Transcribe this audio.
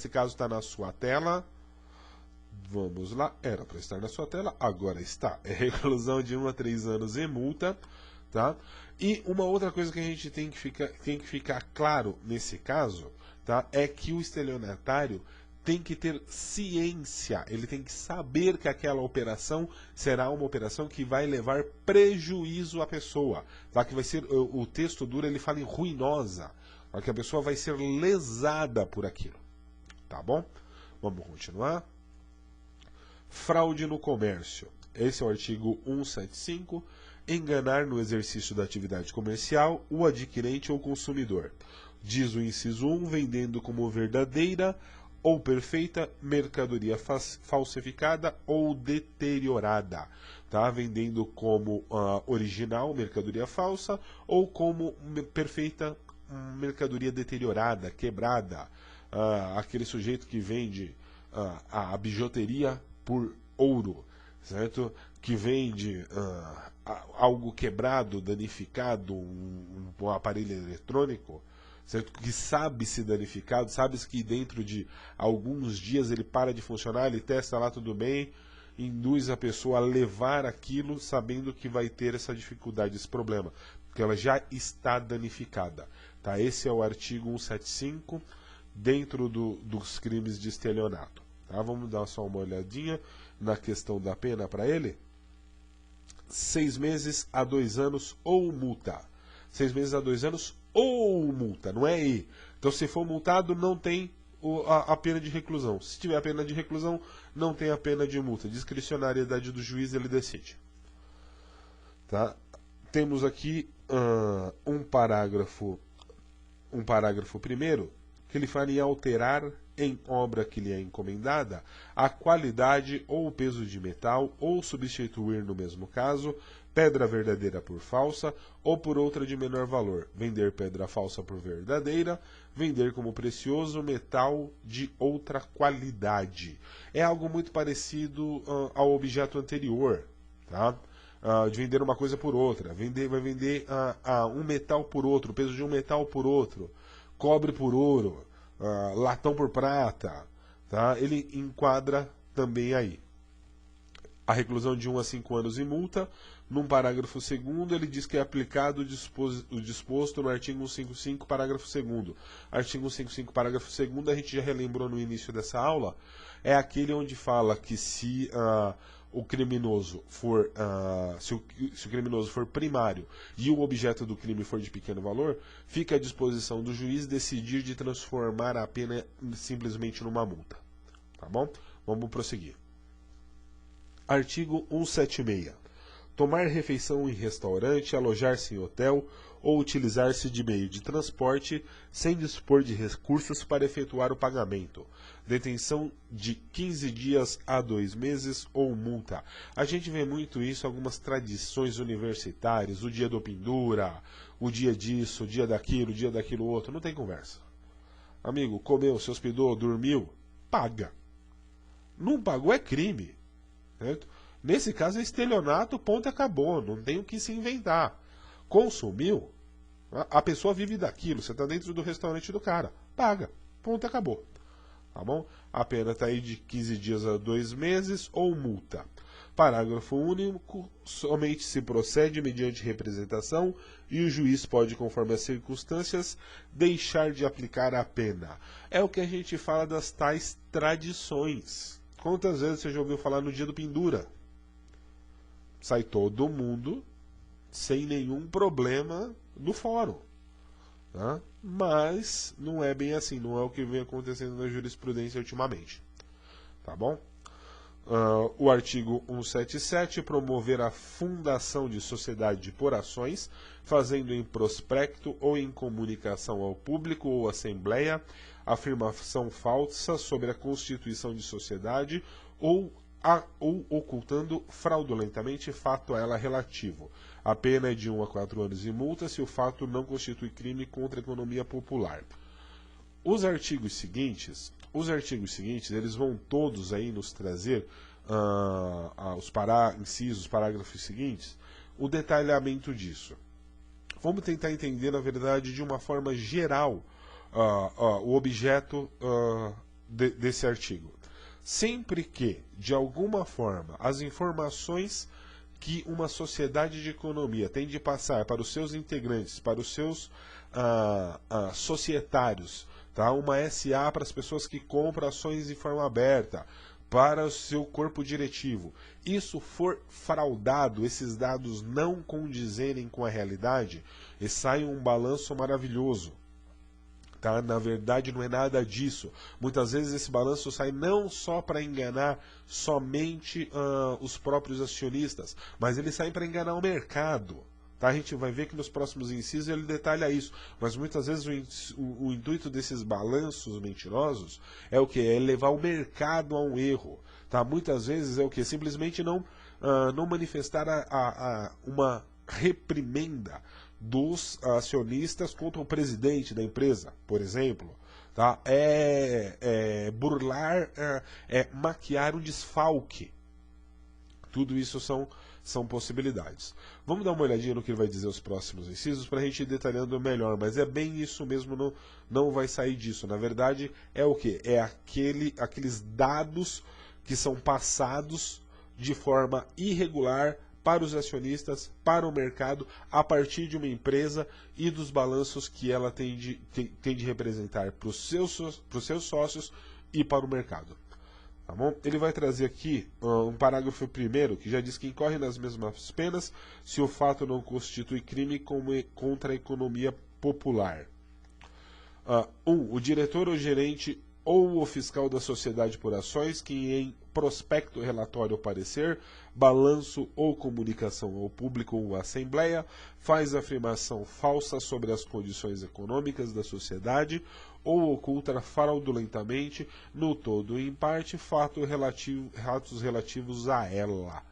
Nesse caso está na sua tela. Vamos lá, era para estar na sua tela, agora está. É reclusão de 1 a 3 anos e multa, tá? E uma outra coisa que a gente tem que ficar claro nesse caso, tá? É que o estelionatário tem que ter ciência, ele tem que saber que aquela operação será uma operação que vai levar prejuízo à pessoa, tá? Que vai ser, o texto duro, ele fala em ruinosa, tá? Que a pessoa vai ser lesada por aquilo, tá bom? Vamos continuar. Fraude no comércio. Esse é o artigo 175. Enganar no exercício da atividade comercial o adquirente ou consumidor. Diz o inciso 1, vendendo como verdadeira ou perfeita mercadoria falsificada ou deteriorada. Tá? Vendendo como original, mercadoria falsa, ou como perfeita, mercadoria deteriorada, quebrada. Aquele sujeito que vende a bijuteria por ouro, certo? Que vende algo quebrado, danificado, um aparelho eletrônico, certo? Que sabe se danificado, sabe que dentro de alguns dias ele para de funcionar, ele testa lá tudo bem, induz a pessoa a levar aquilo sabendo que vai ter essa dificuldade, esse problema, porque ela já está danificada. Tá? Esse é o artigo 175 dentro dos crimes de estelionato. Tá? Vamos dar só uma olhadinha na questão da pena para ele. 6 meses a 2 anos ou multa. 6 meses a 2 anos ou multa, não é e. Então, se for multado, não tem a pena de reclusão. Se tiver a pena de reclusão, não tem a pena de multa. Discricionariedade do juiz, ele decide. Tá? Temos aqui um parágrafo primeiro, que ele fala em alterar em obra que lhe é encomendada a qualidade ou o peso de metal, ou substituir no mesmo caso pedra verdadeira por falsa ou por outra de menor valor, vender pedra falsa por verdadeira, vender como precioso metal de outra qualidade. É algo muito parecido ao objeto anterior, tá? De vender uma coisa por outra, vai vender um metal por outro, o peso de um metal por outro, cobre por ouro, latão por prata, tá? Ele enquadra também aí. A reclusão de 1 a 5 anos e multa. Num parágrafo 2º, ele diz que é aplicado o disposto no artigo 155, parágrafo 2º. Artigo 155, parágrafo 2º, a gente já relembrou no início dessa aula, é aquele onde fala que se o criminoso for se o criminoso for primário e o objeto do crime for de pequeno valor, fica à disposição do juiz decidir de transformar a pena simplesmente numa multa. Tá bom? Vamos prosseguir. Artigo 176. Tomar refeição em restaurante, alojar-se em hotel ou utilizar-se de meio de transporte sem dispor de recursos para efetuar o pagamento. Detenção de 15 dias a 2 meses ou multa. A gente vê muito isso em algumas tradições universitárias, o dia do pendura, o dia disso, o dia daquilo outro. Não tem conversa. Amigo, comeu, se hospedou, dormiu, paga. Não pagou é crime. Certo? Nesse caso é estelionato, ponto e acabou, não tem o que se inventar. Consumiu, a pessoa vive daquilo, você está dentro do restaurante do cara, paga, ponto e acabou. Tá bom? A pena está aí de 15 dias a 2 meses ou multa. Parágrafo único, somente se procede mediante representação e o juiz pode, conforme as circunstâncias, deixar de aplicar a pena. É o que a gente fala das tais tradições. Quantas vezes você já ouviu falar no dia do pendura? Sai todo mundo sem nenhum problema do fórum. Tá? Mas não é bem assim, não é o que vem acontecendo na jurisprudência ultimamente. Tá bom? O artigo 177, promover a fundação de sociedade por ações, fazendo em prospecto ou em comunicação ao público ou assembleia, afirmação falsa sobre a constituição de sociedade ou ocultando fraudulentamente fato a ela relativo. A pena é de 1 a 4 anos e multa se o fato não constitui crime contra a economia popular. Os artigos seguintes, eles vão todos aí nos trazer os incisos, parágrafos seguintes, o detalhamento disso. Vamos tentar entender, na verdade, de uma forma geral, o objeto desse artigo. Sempre que, de alguma forma, as informações que uma sociedade de economia tem de passar para os seus integrantes, para os seus societários, tá? Uma SA para as pessoas que compram ações de forma aberta, para o seu corpo diretivo, isso for fraudado, esses dados não condizerem com a realidade, e sai um balanço maravilhoso. Tá? Na verdade não é nada disso. Muitas vezes esse balanço sai não só para enganar somente os próprios acionistas, mas ele sai para enganar o mercado. Tá? A gente vai ver que nos próximos incisos ele detalha isso, mas muitas vezes o intuito desses balanços mentirosos é o que? É levar o mercado a um erro. Tá? Muitas vezes é o que? Simplesmente não manifestar uma reprimenda dos acionistas contra o presidente da empresa, por exemplo. Tá? Burlar, maquiar um desfalque. Tudo isso são possibilidades. Vamos dar uma olhadinha no que ele vai dizer os próximos incisos para a gente ir detalhando melhor, mas é bem isso mesmo, não vai sair disso. Na verdade, é o que? É aqueles dados que são passados de forma irregular para os acionistas, para o mercado, a partir de uma empresa e dos balanços que ela tem de representar para os seus sócios e para o mercado. Tá bom? Ele vai trazer aqui um parágrafo primeiro que já diz que incorre nas mesmas penas se o fato não constitui crime contra a economia popular. 1. O diretor ou gerente ou o fiscal da sociedade por ações que em prospecto, relatório ou parecer, balanço ou comunicação ao público ou à assembleia, faz afirmação falsa sobre as condições econômicas da sociedade ou oculta fraudulentamente, no todo ou em parte, fatos relativos a ela.